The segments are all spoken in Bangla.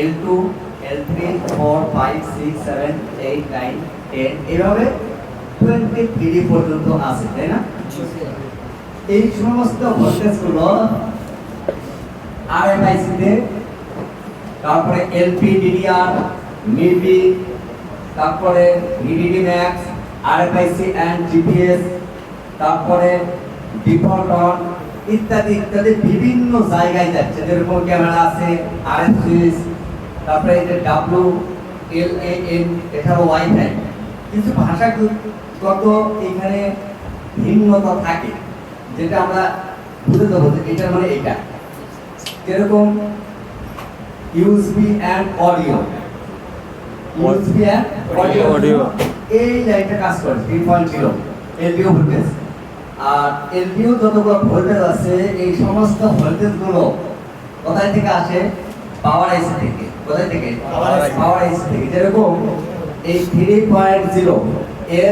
L2, L3, 4, 5, 6, 7, 8, 9, 10 এভাবে 23 পর্যন্ত আছে, তাই না? এই সমস্ত ভোল্টেজগুলো RFIC তে, তারপরে LPDDR, MIPI, তারপরে VDD Max, RFIC and GPS, তারপরে ডিফল্ট অন ইত্যাদি ইত্যাদি বিভিন্ন জায়গায় যাচ্ছে। যেরকম ক্যামেরা আছে, RF সুইচ, তারপরে এই যে WLAN, এটাও ওয়াইফাই। কিছু ভাষাগত এখানে ভিন্নতা থাকে, যেটা আমরা বুঝে দেবো যে এটা মানে এটা। যেরকম USB and audio, USB and audio এই লাইনটা কাজ করে 3.0 LDO ভোল্টেজ। আর LDO যতগুলো ভোল্টেজ আছে এই সমস্ত ভোল্টেজ গুলো কোথায় থেকে আসে? পাওয়ার আইসি থেকে। কোথায় থেকে? পাওয়ার আইসি থেকে। যেরকম এই 3.0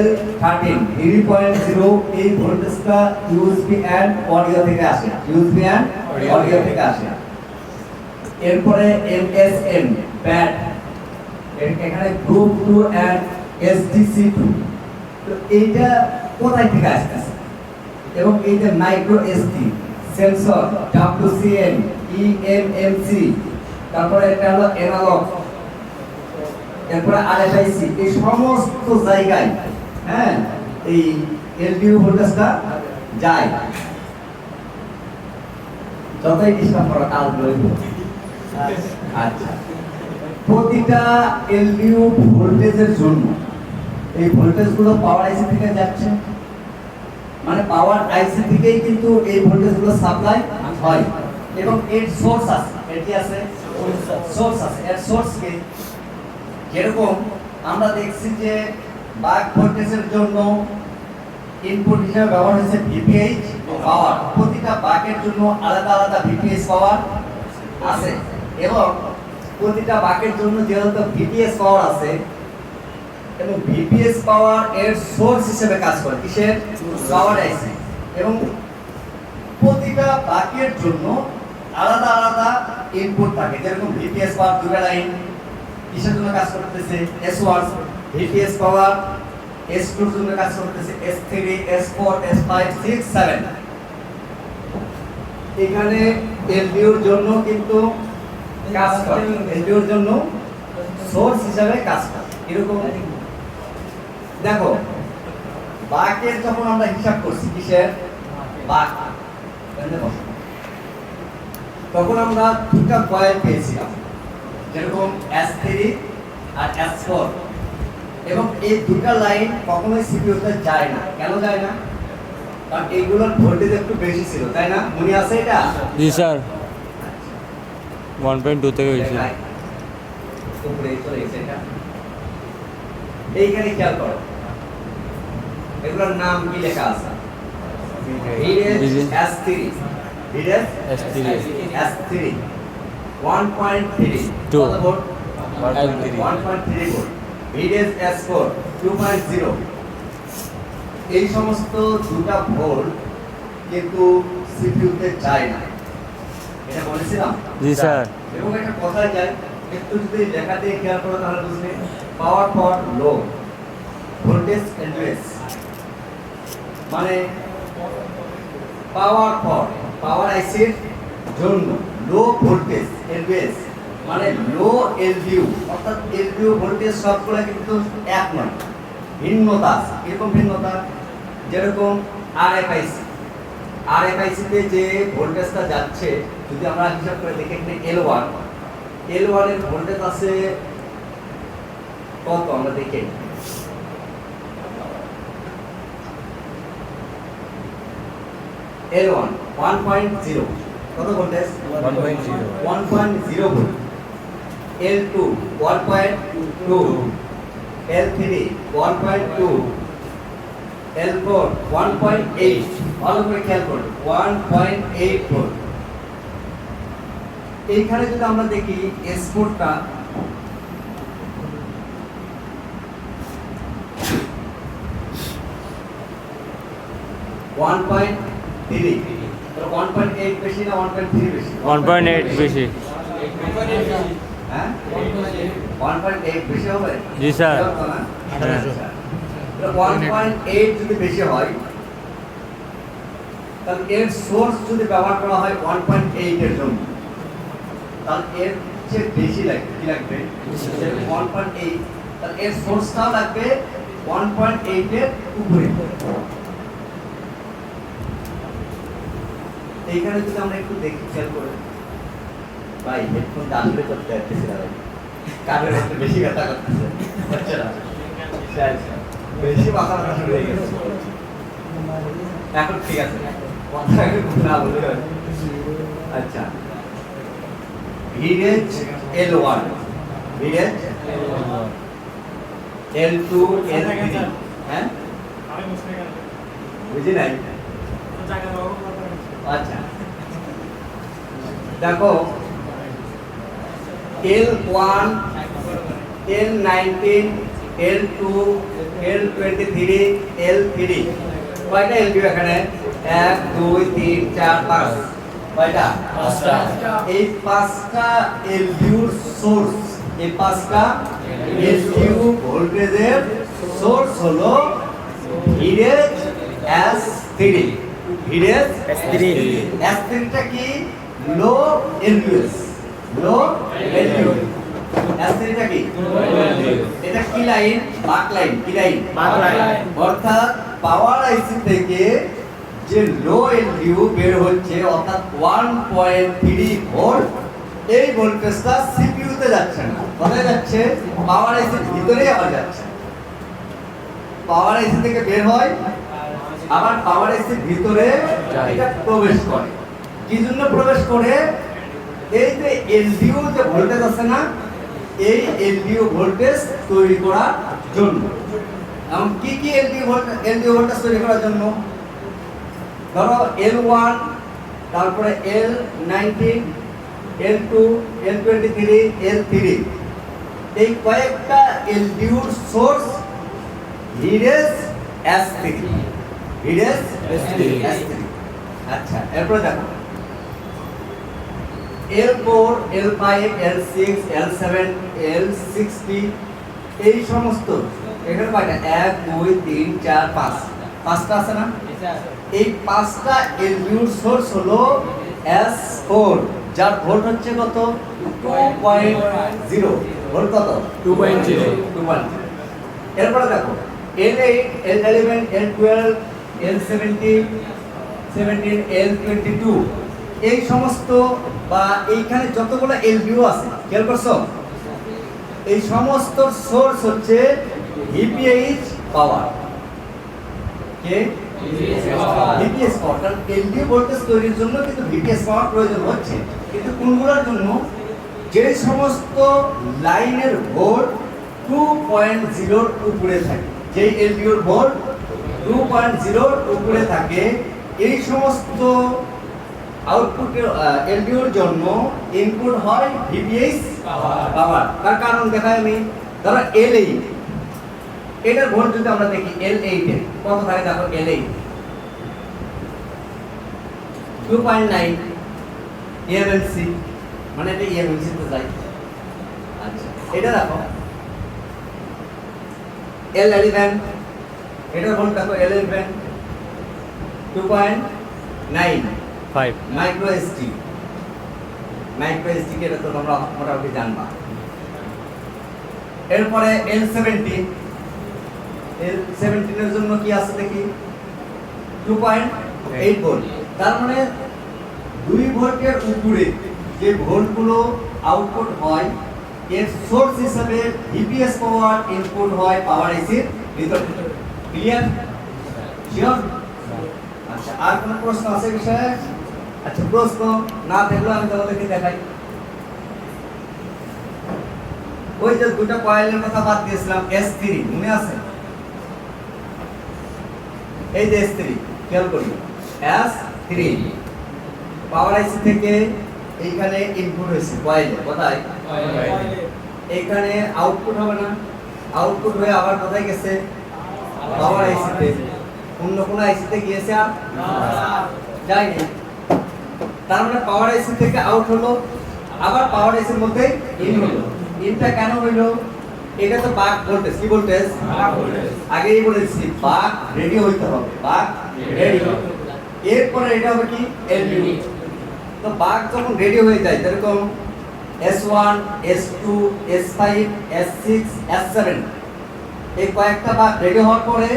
L13 3.0 এই ভোল্টেজটা USB and audio থেকে আসে, USB and audio থেকে আসে। এরপরে MSM ব্যাড, এখানে গ্রুপ 2 and SDC2, তো এইটা কোথায় থেকে আসছে? এবং এই যে micro SD sensor, WCN, EMMC, তারপরে এটা হলো অ্যানালগ, এরপরে RFIC, এই সমস্ত জায়গায় হ্যাঁ এই LDO ভোল্টেজটা যায়। যতই ডিস্টার্ব করা কাজ লইব। আচ্ছা, প্রতিটা LDO ভোল্টেজের জন্য এই ভোল্টেজগুলো পাওয়ার আইসি থেকে যাচ্ছে, মানে পাওয়ার আইসি থেকেই কিন্তু এই ভোল্টেজগুলো সাপ্লাই হয়। এবং এর সোর্স আছে, এর কি আছে? সোর্স আছে। এর সোর্স কি? যেরকম আমরা দেখছি যে বাক ভোল্টেজের জন্য ইনপুট হিসেবে ব্যবহার হচ্ছে VPH পাওয়ার। প্রতিটা বাকের জন্য আলাদা আলাদা VPH পাওয়ার আছে, এবং প্রতিটা বাকের জন্য যেহেতু VPH পাওয়ার আছে এবং VPH পাওয়ার এর সোর্স হিসেবে কাজ করে কিসের? পাওয়ার আইসি। এবং প্রতিটা বাকের জন্য আলাদা আলাদা ইনপুট থাকে। যেরকম VPH পাওয়ার দুটো লাইন কিসের জন্য কাজ করতেছে? S1 VPH পাওয়ার S2 এর জন্য কাজ করতেছে S3, S4, S5, 6, 7। এখানে LDO এর জন্য কিন্তু কাজ করে, LDO এর জন্য সোর্স হিসেবে কাজ করে। এরকম দেখো, বাকের যখন আমরা হিসাব করছি কিসের? বাক, তখন আমরা দুটো কয়েল পেয়েছিলাম, যেরকম S3 আর S4, এবং এই দুটো লাইন কখনোই সিপিইউতে যায় না। কেন যায় না? কারণ এইগুলোর ভোল্টেজ একটু বেশি ছিল, তাই না? মনে আছে এটা? জি স্যার, 1.2 থেকে হয়েছে। উপরে চলে গেছে এটা। এইখানে খেয়াল করো, এগুলোর নাম কি লেখা আছে? S3, S3, 1.3 কত ভোল্ট? 1.3 ভোল্ট। S4 2.0। এই সমস্ত দুটা ভোল্ট কিন্তু সিপিইউতে যায় না, এটা বলেছিলাম। জি স্যার। এবং একটা কথাই যায়, একটু যদি লেখা দিয়ে খেয়াল করো তাহলে বুঝবে। পাওয়ার ফর লো ভোল্টেজ এলভিএস, মানে পাওয়ার ফর পাওয়ার আইসির জন্য লো ভোল্টেজ এলভিএস, মানে লো LDO। অর্থাৎ LDO ভোল্টেজ সবগুলো কিন্তু এক নয়, ভিন্নতা আছে। এরকম ভিন্নতা, যেরকম RFIC তে যে ভোল্টেজটা যাচ্ছে, যদি আমরা হিসাব করে দেখি এখানে L1 এর ভোল্টেজ আছে কত? আমরা দেখি L1 1.0, কত voltage? 1.0 volt. L2 1.2, L3 1.2, L4 1.8। ভালো করে খেয়াল করুন, 1.8 ভোল্ট। এইখানে যদি আমরা দেখি S4টা 1.3, 1.8 বেশি না 1.3 বেশি? 1.8 বেশি। হ্যাঁ 1.8 বেশি হবে জি স্যার। 1.8 যদি বেশি হয় তাহলে এর সোর্স যদি ব্যবহার করা হয় 1.8 এর জন্য তাহলে এর চেয়ে বেশি লাগবে কি লাগবে 1.8 তাহলে এর সোর্সটাও লাগবে 1.8 এর উপরে। এইখানে যদি আমরা একটু দেখি খেয়াল করে ভাই হেডফোন আসলে করতে যাচ্ছি না ভাই কানের একটু বেশি ব্যথা করতেছে হচ্ছে না বেশি মাথা ব্যথা শুরু হয়ে গেছে এখন ঠিক আছে কথা একটু না বলে আচ্ছা ভিডেজ L1 ভিডেজ L2 L3 হ্যাঁ বুঝি নাই আচ্ছা দেখো L1 L19 L2 L23 L3 কয়টা এলডিও এখানে 1 2 3 4 5 কয়টা পাঁচটা এই পাঁচটা এলডিওর সোর্স এই পাঁচটা এলডিও ভোল্টেজের সোর্স হলো ভিডেজ S3 ভিডেজ S3 টা কি লো এলডিওস লো এলডিও S3 টা কি এটা কি লাইন বাক লাইন কি লাইন বাক লাইন অর্থাৎ পাওয়ার আইসি থেকে যে লো এলডিও বের হচ্ছে অর্থাৎ 1.3 ভোল্ট এই ভোল্টেজটা সিপিইউ তে যাচ্ছে না কোথায় যাচ্ছে পাওয়ার আইসির ভিতরেই আবার যাচ্ছে পাওয়ার আইসি থেকে বের হয় আবার পাওয়ার আইসির ভিতরে এটা প্রবেশ করে কি জন্য প্রবেশ করে এই যে এলডিও যে ভোল্টেজ আছে না এই এলডিও ভোল্টেজ তৈরি করার জন্য এখন কি কি এলডিও ভোল্টেজ তৈরি করার জন্য ধরো L1 তারপরে L19 L2 L23 L3 এই কয়েকটা এলডিওর সোর্স ভিডেজ S3 ভিডেজ S3 আচ্ছা এরপর দেখো L4 L5 L6 L7 L60 এই সমস্ত এখানে কয়টা 1 2 3 4 5 পাঁচটা আছে না এই পাঁচটা এলডিওর সোর্স হলো S4 যার ভোল্ট হচ্ছে কত 2.0 ভোল্ট কত 2.0 এরপরে দেখো L8 L11 L12 L17 L22 এই সমস্ত বা এইখানে যতগুলো এলডিও আছে খেয়াল করছো এই সমস্ত সোর্স হচ্ছে ভিপিএইচ পাওয়ার কে ভিপিএস পাওয়ার কারণ এলডিও ভোল্টেজ তৈরির জন্য কিন্তু ভিপিএস পাওয়ার প্রয়োজন হচ্ছে কিন্তু কোনগুলোর জন্য যে সমস্ত লাইনের ভোল্ট 2.0 এর উপরে থাকে যেই এলডিওর ভোল্ট 2.0 এর উপরে থাকে এই সমস্ত আউটপুটের এলডিওর জন্য ইনপুট হয় ভিপিএস পাওয়ার তার কারণ দেখাই আমি ধরো L8 এটার ভোল্ট যদি আমরা দেখি L8 এর কত থাকে দেখো L8 2.9 EMMC মানে এটা EMMC তে যায় আচ্ছা এটা দেখো L11 এটার ভোল্ট দেখো L11 2.9 5 মাইক্রো এসটি কে তো তোমরা মোটামুটি জানবা এরপরে L17 এর জন্য কি আছে দেখি 2.8 ভোল্ট তার মানে 2 ভোল্টের উপরে যে ভোল্টগুলো আউটপুট হয় এর সোর্স হিসেবে ভিপিএস পাওয়ার ইনপুট হয় পাওয়ার আইসির ভিতরে ক্লিয়ার শিওর আচ্ছা আর কোন প্রশ্ন আছে বিষয়ে আচ্ছা প্রশ্ন না থাকলে আমি তোমাদেরকে দেখাই ওই যে দুটো কয়েলের কথা বাদ দিয়েছিলাম S3 মনে আছে এই যে S3 খেয়াল করি S3 পাওয়ার আইসি থেকে এইখানে ইনপুট হয়েছে কয়েলে কোথায় এইখানে আউটপুট হবে না আউটপুট হয়ে আবার কোথায় গেছে পাওয়ার আইসিতে অন্য কোন আইসিতে গিয়েছে আর যায়নি তার মানে পাওয়ার আইসি থেকে আউট হলো আবার পাওয়ার এসির মধ্যে ইন হলো। ইনটা কেন হইলো? এটা তো বাক ভোল্টেজ, কি ভোল্টেজ? আগেই বলেছি বাক রেডি হইতে হবে, বাক রেডি। এরপরে এটা হবে কি এলডিও। তো বাক যখন রেডি হয়ে যায়, যেরকম S1 S2 S5 S6 S7, এই কয়েকটা বাক রেডি হওয়ার পরে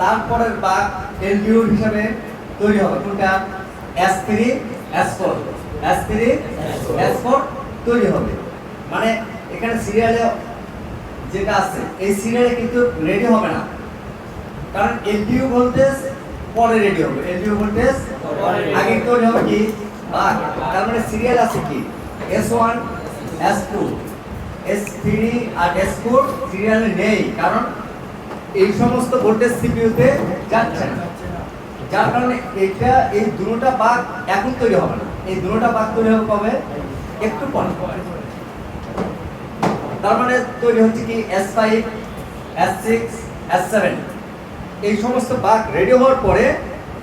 তারপরের বাক এলডিও হিসাবে তৈরি হবে। কোনটা? S3 S4 S3 S4 তৈরি হবে। মানে এখানে সিরিয়ালে যেটা আছে এই সিরিয়ালে কিন্তু রেডি হবে না, কারণ এলডিও ভোল্টেজ পরে রেডি হবে। এলডিও ভোল্টেজ আগে তৈরি হবে কি বাক। তার মানে সিরিয়াল আছে কি S1 S2 S3 আর S4 সিরিয়ালে নেই, কারণ এই সমস্ত ভোল্টেজ সিপিইউতে যাচ্ছে না। যার কারণে এটা এই দুটোটা বাক এখন তৈরি হবে না। এই দুটোটা বাক তৈরি হবে কবে? একটু পরে। তার মানে তৈরি হচ্ছে কি S5 S6 S7, এই সমস্ত বাক রেডি হওয়ার পরে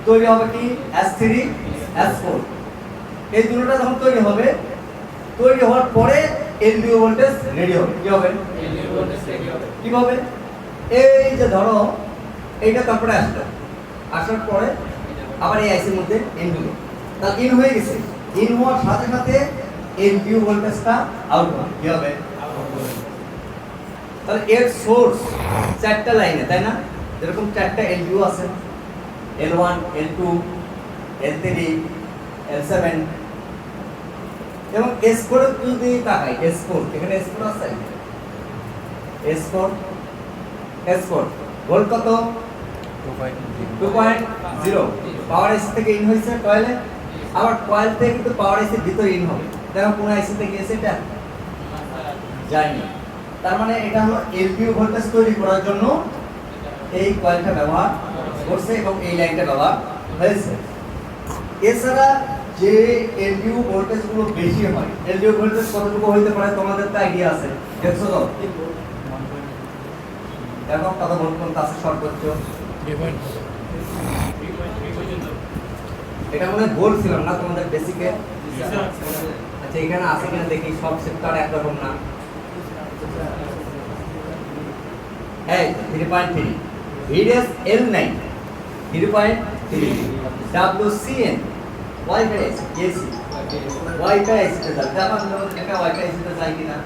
তৈরি হবে কি S3 S4। এই দুটোটা যখন তৈরি হবে, তৈরি হওয়ার পরে এলডিও ভোল্টেজ রেডি হবে। কি হবে? এলডিও ভোল্টেজ রেডি হবে। কিভাবে? এই যে ধরো এইটা তারপরে আসলো, আসার পরে আবার এই আইসির মধ্যে ইন হলো। তাহলে ইন হয়ে গেছে, ইন হওয়ার সাথে সাথে এলডিও ভোল্টেজটা আউট হবে। কি হবে? তাহলে এর সোর্স চারটা লাইনে, তাই না? যেরকম চারটা এলডিও আছে, L1 L2 L3 L7, এবং S4 যদি তাকাই, S4 এখানে S4 আছে, S4 ভোল্ট কত? 2.0। পাওয়ার এসি থেকে ইন হয়েছে কয়েলে, আবার কয়েল থেকে কিন্তু পাওয়ার এসির ভিতরে ইন হবে। দেখো কোন আইসি থেকে গিয়েছে এটা যায়নি। তার মানে এটা হলো এলডিও ভোল্টেজ তৈরি করার জন্য এই কয়েলটা ব্যবহার করছে এবং এই লাইনটা ব্যবহার হয়েছে। এছাড়া যে এলডিও ভোল্টেজ গুলো বেশি হয়, এলডিও ভোল্টেজ কতটুকু হইতে পারে তোমাদের তো আইডিয়া আছে, দেখছো তো? দেখো কত ভোল্ট পর্যন্ত আছে সর্বোচ্চ? এটা মনে হয় বলছিলাম না তোমাদের বেসিকে? আচ্ছা এখানে আছে কিনা দেখি, সব সেক্টর একরকম না। এই 3.3 VDS L9 3.3 WCN ওয়াইফাই আছে, এসি ওয়াইফাই আছে। দেখো এটা ওয়াইফাই আছে তো যাই কিনা।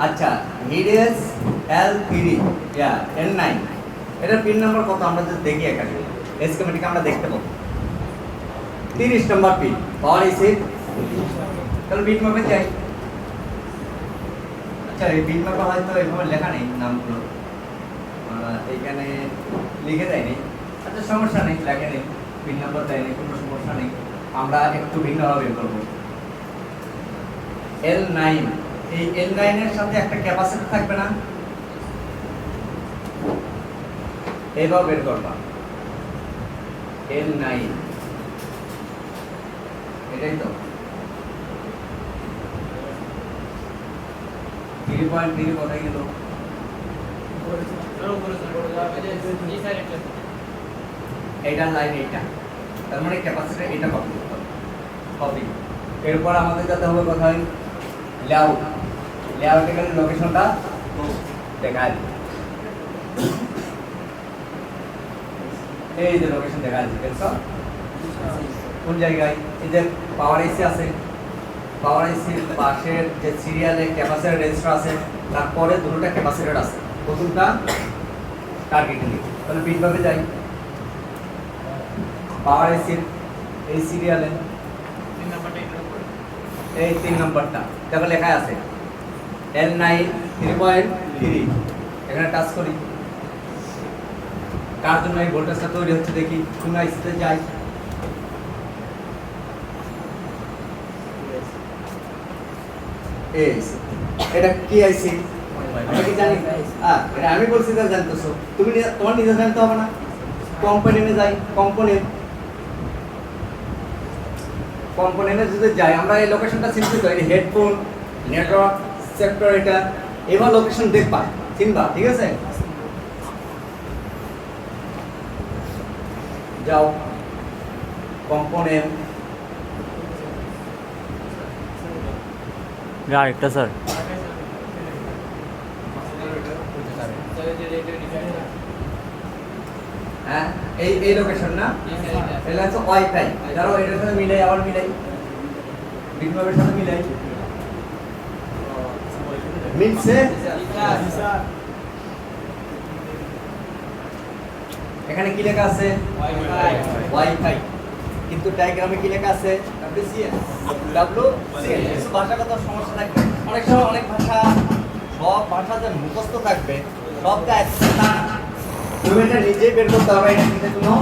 আচ্ছা VDS L3 ইয়া L9, এটা পিন নাম্বার কত আমরা যদি দেখি এখানে স্কিমেটিক আমরা দেখতে পাবো 30 নম্বর পিন পাওয়ার এসি। তাহলে বিট মাপে যাই। আচ্ছা এই বিট মাপে হয়তো এভাবে লেখা নেই নামগুলো, এইখানে লিখে দেয়নি। আচ্ছা সমস্যা নেই, লেখে নেই, পিন নাম্বার দেয়নি, কোনো সমস্যা নেই। আমরা একটু ভিন্নভাবে বের করবো। L9, এই L9 এর সাথে একটা ক্যাপাসিটর থাকবে না? এইভাবে বের করবা L9, এটাই তো 3.3 কোথায় গেল? এইটা লাইন এইটা, তার মানে ক্যাপাসিটর এটা কপি করতে হবে। কপি এরপর আমাদের যেতে হবে কোথায়? লেআউট। লেআউটে গেলে লোকেশনটা দেখায়, এই যে লোকেশন দেখা যাচ্ছে, দেখছো কোন জায়গায়? এই যে পাওয়ার এসি আছে, পাওয়ার এসির পাশের যে সিরিয়ালে ক্যাপাসিটর রেজিস্টার আছে, তারপরে দুটোটা ক্যাপাসিটর আছে, প্রথমটা টার্গেটিং। তাহলে পিন ভাবে যাই পাওয়ার এসির এই সিরিয়ালে এই 3 নম্বরটা দেখো লেখা আছে L9 3.3। এখানে টাচ করি, কার জন্য এই ভোল্টেজটা তৈরি হচ্ছে দেখি। কোন আইসিতে যাই, এটা কি আইসি আমি কি জানি? এটা আমি বলছি যে জানতেছো তুমি, তোমার নিজে জানতে হবে না। কম্পোনেন্টে যাই, কম্পোনেন্টে যদি যাই আমরা এই লোকেশনটা চিনতে পারি, হেডফোন নেটওয়ার্ক সেক্টর, এটা এবার লোকেশন দেখবা, চিনবা, ঠিক আছে? যাও কম্পোনেন্ট আরেকটা স্যার হ্যাঁ এই লোকেশন না এটা হচ্ছে ওয়াইফাই ধরো এটার সাথে মিলাই আবার মিলাই বিপ্লবের সাথে মিলাই মিলছে এখানে কি লেখা আছে ওয়াইফাই কিন্তু ডায়াগ্রামে কি লেখা আছে WCN ভাষাগত সমস্যা থাকবে অনেক সময় অনেক ভাষা সব ভাষাতে মুখস্থ থাকবে সব কাজ না তুমি এটা নিজেই বের করতে হবে এটা নিতে কোনো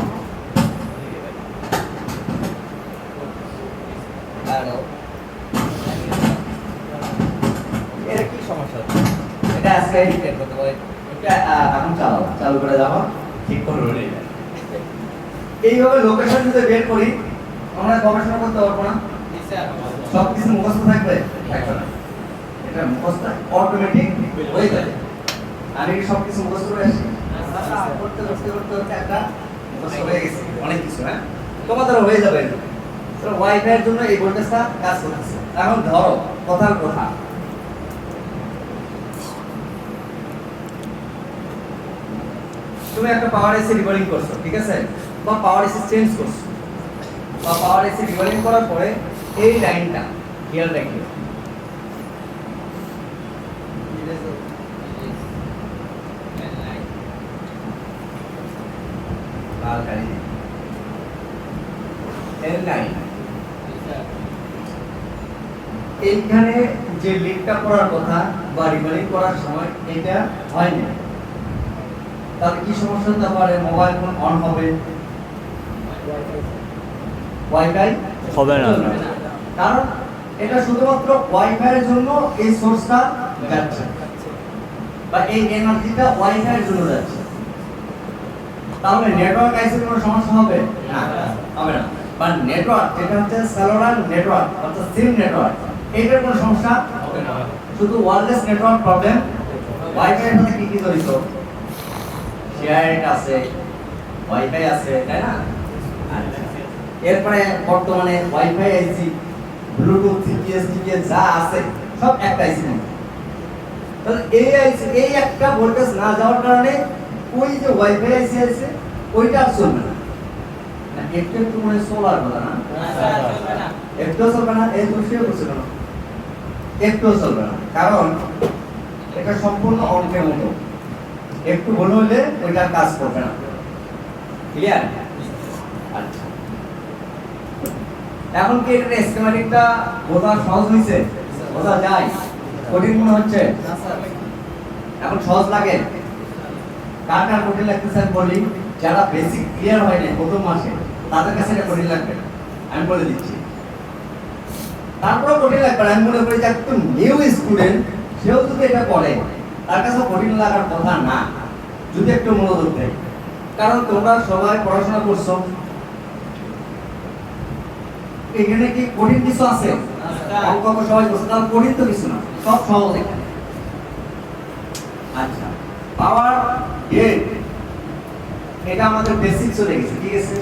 এটা কি সমস্যা এটা আজকে বের করতে হবে এটা এখন চালু করে যাবো ঠিক করে রইলে এইভাবে লোকেশন যদি বের করি আমরা গবেষণা করতে পারবো না সব কিছু মুখস্থ থাকবে এটা মুখস্থ অটোমেটিক হয়ে যাবে আমি কি সব কিছু মুখস্থ করে আসি করতে করতে করতে করতে একটা মুখস্থ হয়ে গেছে অনেক কিছু হ্যাঁ তোমাদের হয়ে যাবে তো ওয়াইফাই এর জন্য এই ভোল্টেজটা কাজ করতেছে এখন ধরো কথার কথা তুমি একটা পাওয়ার এসি রিকলিং করছো ঠিক আছে বা পাওয়ার এসি চেঞ্জ করছো বা পাওয়ার এসি রিকলিং করার পরে এই লাইনটা খেয়াল রাখিও লাল গাড়ি এর লাইন এইখানে যে লিঙ্কটা করার কথা বা রিকলিং করার সময় এটা হয়নি তাহলে কি সমস্যা হতে পারে মোবাইল ফোন অন হবে ওয়াইফাই হবে না কারণ এটা শুধুমাত্র ওয়াইফাই এর জন্য এই সোর্সটা যাচ্ছে বা এই এনার্জিটা ওয়াইফাই এর জন্য যাচ্ছে তাহলে নেটওয়ার্ক আইসি কোনো সমস্যা হবে না হবে না বা নেটওয়ার্ক যেটা হচ্ছে সেলুলার নেটওয়ার্ক অর্থাৎ সিম নেটওয়ার্ক এটার কোনো সমস্যা হবে না শুধু ওয়্যারলেস নেটওয়ার্ক প্রবলেম ওয়াইফাই এর সাথে কি কি জড়িত শেয়ারড আছে ওয়াইফাই আছে তাই না এরপরে বর্তমানে ওয়াইফাই আইসি ব্লুটুথ সিপিএস টিপিএস যা আছে সব একটা আইসি তাহলে এই আইসি এই একটা ভোল্টেজ না যাওয়ার কারণে ওই যে ওয়াইফাই আইসি আছে ওইটা আর চলবে না একটু একটু মনে সোলার কথা না একটু চলবে না এই দোষে বলছিল না একটু চলবে না কারণ এটা সম্পূর্ণ অঙ্কের মতো একটু ভুল হলে ওইটা কাজ করবে না ক্লিয়ার আচ্ছা এখন কি এটা স্কিমেটিকটা বোঝা সহজ হইছে বোঝা যায় কঠিন মনে হচ্ছে এখন সহজ লাগে কার কার কঠিন লাগতেছে আমি বলি যারা বেসিক ক্লিয়ার হয় না প্রথম মাসে তাদের কাছে এটা কঠিন লাগবে আমি বলে দিচ্ছি তারপর কঠিন লাগবে আমি মনে করি যে একদম নিউ স্টুডেন্ট সেও যদি এটা পড়ে তার কাছে কঠিন লাগার কথা না যদি একটু মনোযোগ দেয় কারণ তোমরা সবাই পড়াশোনা করছো এখানে কি কঠিন কিছু আছে অঙ্ক সবাই করছে তাহলে কঠিন তো কিছু না সব সহজ এখানে আচ্ছা পাওয়ার গেট এটা আমাদের বেসিক চলে গেছে ঠিক আছে